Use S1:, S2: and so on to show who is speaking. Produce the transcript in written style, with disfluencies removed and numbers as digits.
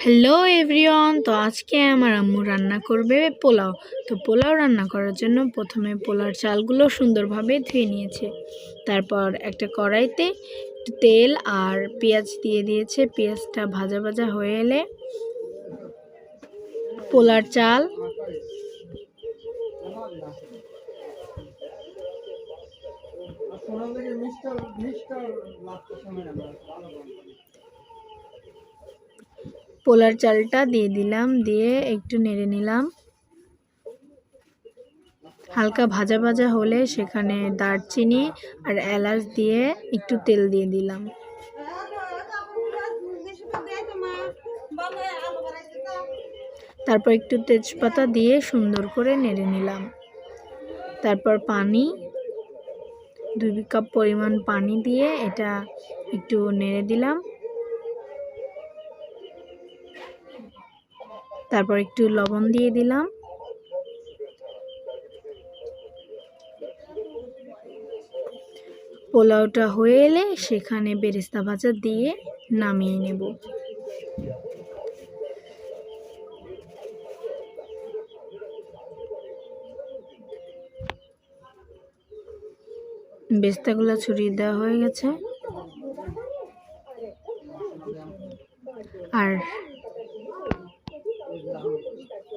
S1: Hello everyone, তো আজকে আমার আম্মু রান্না করবে পোলাও। তো পোলাও রান্না করার জন্য প্রথমে পোলার চালগুলো সুন্দরভাবে ধুয়ে নিয়েছে। তারপর একটা কড়াইতে একটু তেল আর পেঁয়াজ দিয়ে দিয়েছে। পেঁয়াজটা ভাজা ভাজা হয়ে এলে পোলার চাল, পোলার চালটা দিয়ে দিলাম, দিয়ে একটু নেড়ে নিলাম। হালকা ভাজা ভাজা হলে সেখানে দারচিনি আর এলাচ দিয়ে একটু তেল দিয়ে দিলাম। তারপর একটু তেজপাতা দিয়ে সুন্দর করে নেড়ে নিলাম। তারপর পানি, 2 কাপ পরিমাণ পানি দিয়ে এটা একটু নেড়ে দিলাম। তারপর একটু লবণ দিয়ে দিলাম। পোলাওটা হয়ে এলে সেখানে বেরেস্তা ভাজা দিয়ে নামিয়ে নেব। বেরেস্তাগুলো ছড়িয়ে দেওয়া হয়ে গেছে। আর